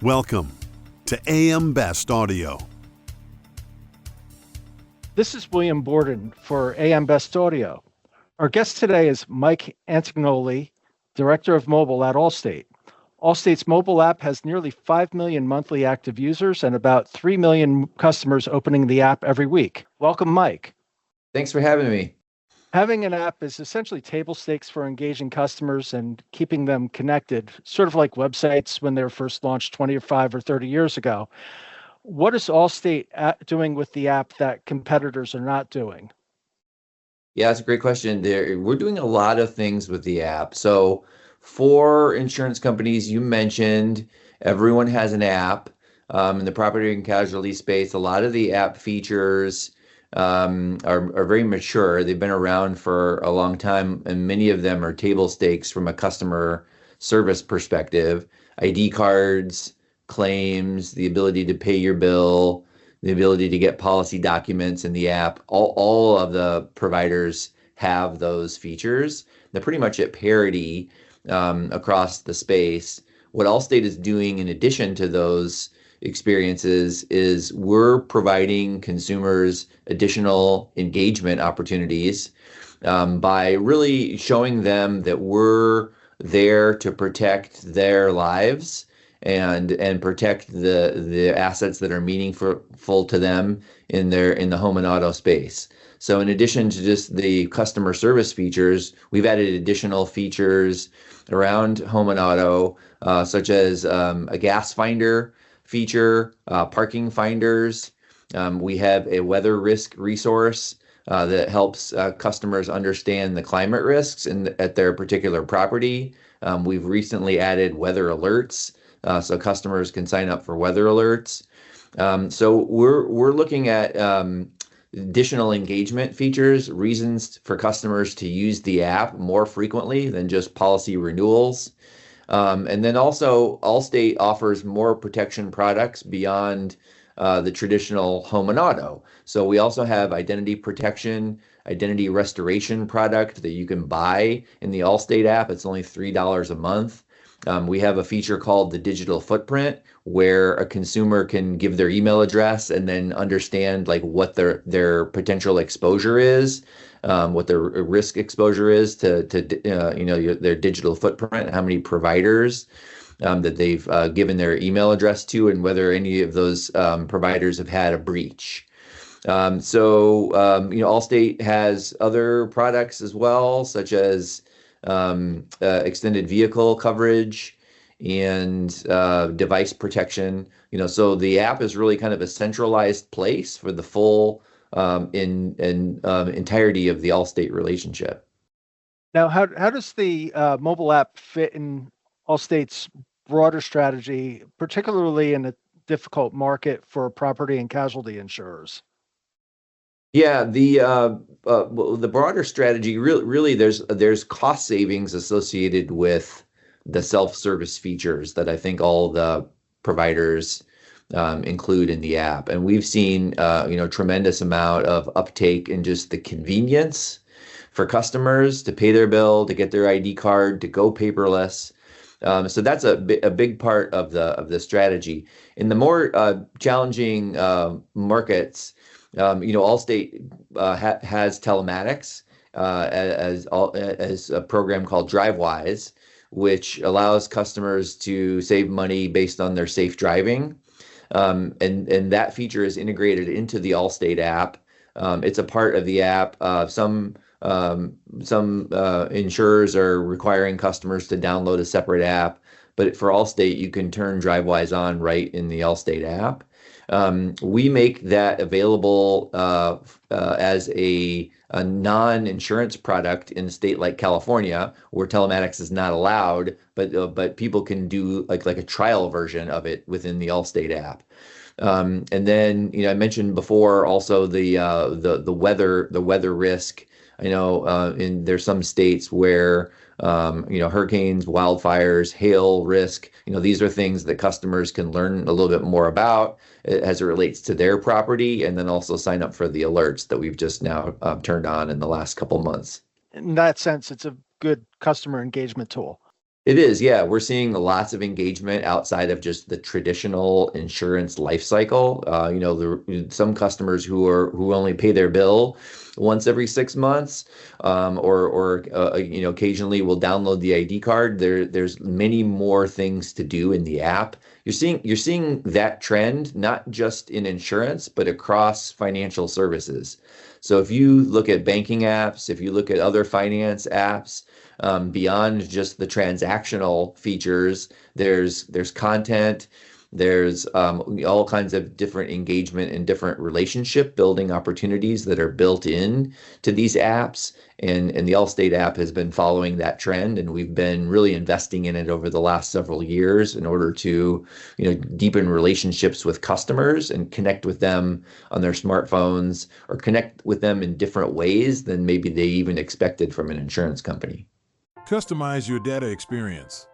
Welcome to AM Best Audio. This is William Borden for AM Best Audio. Our guest today is Mike Antognoli, Director of Mobile at Allstate. Allstate's mobile app has nearly 5 million monthly active users and about 3 million customers opening the app every week. Welcome, Mike. Thanks for having me. Having an app is essentially table stakes for engaging customers and keeping them connected, sort of like websites when they were first launched 25 or 30 years ago. What is Allstate doing with the app that competitors are not doing? Yeah, that's a great question. We're doing a lot of things with the app. So for insurance companies, you mentioned everyone has an app. In the property and casualty space, a lot of the app features are very mature. They've been around for a long time, and many of them are table stakes from a customer service perspective. ID cards, claims, the ability to pay your bill, the ability to get policy documents in the app. All of the providers have those features. They're pretty much at parity across the space. What Allstate is doing in addition to those experiences is we're providing consumers additional engagement opportunities by really showing them that we're there to protect their lives and protect the assets that are meaningful to them in the home and auto space. So in addition to just the customer service features, we've added additional features around home and auto, such as a gas finder feature, parking finders. We have a weather risk resource that helps customers understand the climate risks at their particular property. We've recently added weather alerts, so customers can sign up for weather alerts. So we're looking at additional engagement features, reasons for customers to use the app more frequently than just policy renewals. And then also Allstate offers more protection products beyond the traditional home and auto. So we also have identity protection, identity restoration product that you can buy in the Allstate app. It's only $3 a month. We have a feature called the digital footprint, where a consumer can give their email address and then understand like what their potential exposure is, what their risk exposure is to their digital footprint, how many providers that they've given their email address to, and whether any of those providers have had a breach. Allstate has other products as well, such as extended vehicle coverage and device protection. So the app is really kind of a centralized place for the full entirety of the Allstate relationship. Now, how does the mobile app fit in Allstate's broader strategy, particularly in a difficult market for property and casualty insurers? Yeah, the broader strategy really there's cost savings associated with the self-service features that I think all the providers include in the app, and we've seen tremendous amount of uptake in just the convenience for customers to pay their bill, to get their ID card, to go paperless. So that's a big part of the strategy. In the more challenging markets, Allstate has telematics as a program called DriveWise, which allows customers to save money based on their safe driving. And that feature is integrated into the Allstate app. It's a part of the app. Some insurers are requiring customers to download a separate app, but for Allstate, you can turn DriveWise on right in the Allstate app. We make that available as a non-insurance product in a state like California, where telematics is not allowed, but people can do like a trial version of it within the Allstate app. And then I mentioned before also the weather risk. There's some states where hurricanes, wildfires, hail risk. These are things that customers can learn a little bit more about as it relates to their property, and then also sign up for the alerts that we've just now turned on in the last couple months. In that sense, it's a good customer engagement tool. It is, yeah. We're seeing lots of engagement outside of just the traditional insurance life cycle. Some customers who only pay their bill once every 6 months, or occasionally will download the ID card. There's many more things to do in the app. You're seeing that trend not just in insurance, but across financial services. So if you look at banking apps, if you look at other finance apps, beyond just the transactional features, there's content, there's all kinds of different engagement and different relationship building opportunities that are built in to these apps. And the Allstate app has been following that trend, and we've been really investing in it over the last several years in order to, deepen relationships with customers and connect with them on their smartphones, or connect with them in different ways than maybe they even expected from an insurance company. Customize your data experience.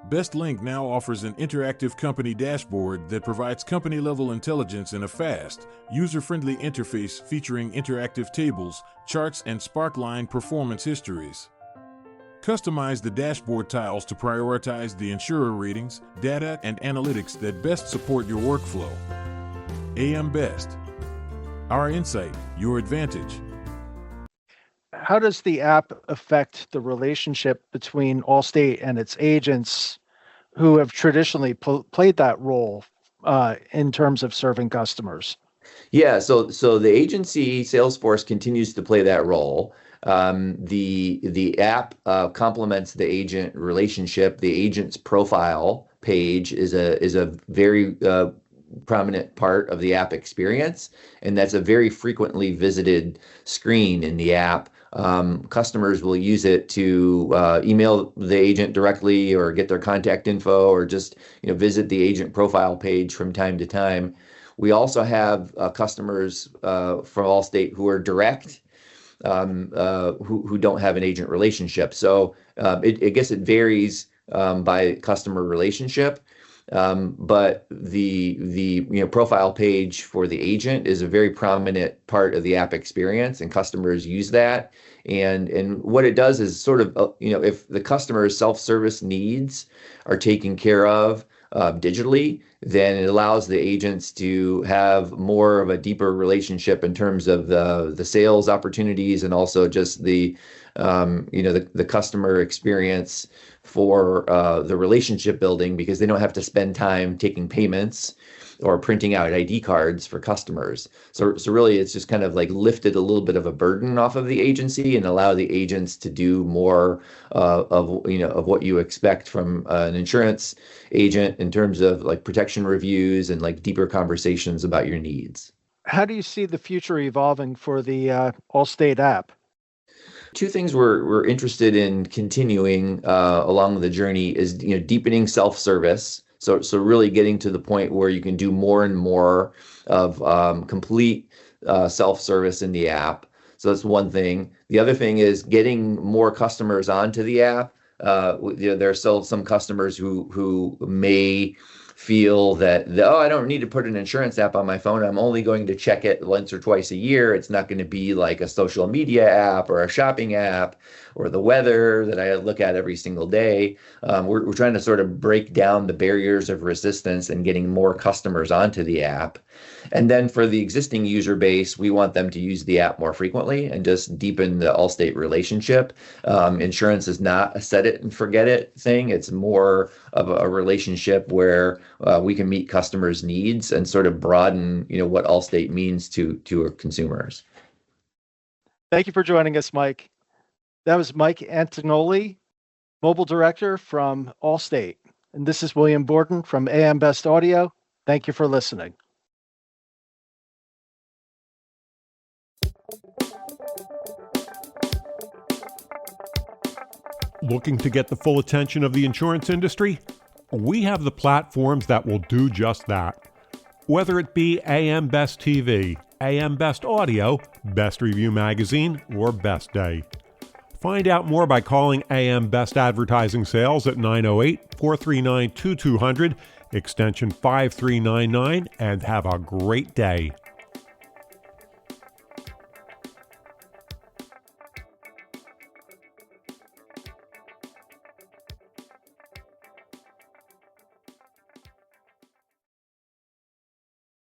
BestLink now offers an interactive company dashboard that provides company-level intelligence in a fast, user-friendly interface featuring interactive tables, charts, and Sparkline performance histories. Customize the dashboard tiles to prioritize the insurer ratings, data, and analytics that best support your workflow. AM Best. Our insight, your advantage. How does the app affect the relationship between Allstate and its agents who have traditionally played that role in terms of serving customers? Yeah, so the agency sales force continues to play that role. The app complements the agent relationship. The agent's profile page is a very prominent part of the app experience, and that's a very frequently visited screen in the app. Customers will use it to email the agent directly, or get their contact info, or just visit the agent profile page from time to time. We also have customers from Allstate who are direct, who don't have an agent relationship. So I guess it varies by customer relationship. But the profile page for the agent is a very prominent part of the app experience, and customers use that. And what it does is sort of if the customer's self-service needs are taken care of digitally, then it allows the agents to have more of a deeper relationship in terms of the sales opportunities, and also just the customer experience for the relationship building, because they don't have to spend time taking payments or printing out ID cards for customers. So really, it's just kind of like lifted a little bit of a burden off of the agency, and allow the agents to do more of what you expect from an insurance agent in terms of like protection reviews and like deeper conversations about your needs. How do you see the future evolving for the Allstate app? Two things we're interested in continuing along the journey is deepening self-service. So really getting to the point where you can do more and more of complete self-service in the app. So that's one thing. The other thing is getting more customers onto the app. There are still some customers who may feel that, I don't need to put an insurance app on my phone. I'm only going to check it once or twice a year. It's not going to be like a social media app or a shopping app or the weather that I look at every single day. We're trying to sort of break down the barriers of resistance and getting more customers onto the app. And then for the existing user base, we want them to use the app more frequently and just deepen the Allstate relationship. Insurance is not a set it and forget it thing. It's more of a relationship where we can meet customers' needs and sort of broaden, what Allstate means to our consumers. Thank you for joining us, Mike. That was Mike Antognoli, Mobile Director from Allstate. And this is William Borden from AM Best Audio. Thank you for listening. Looking to get the full attention of the insurance industry? We have the platforms that will do just that. Whether it be AM Best TV, AM Best Audio, Best Review Magazine, or Best Day. Find out more by calling AM Best Advertising Sales at 908-439-2200, extension 5399, and have a great day.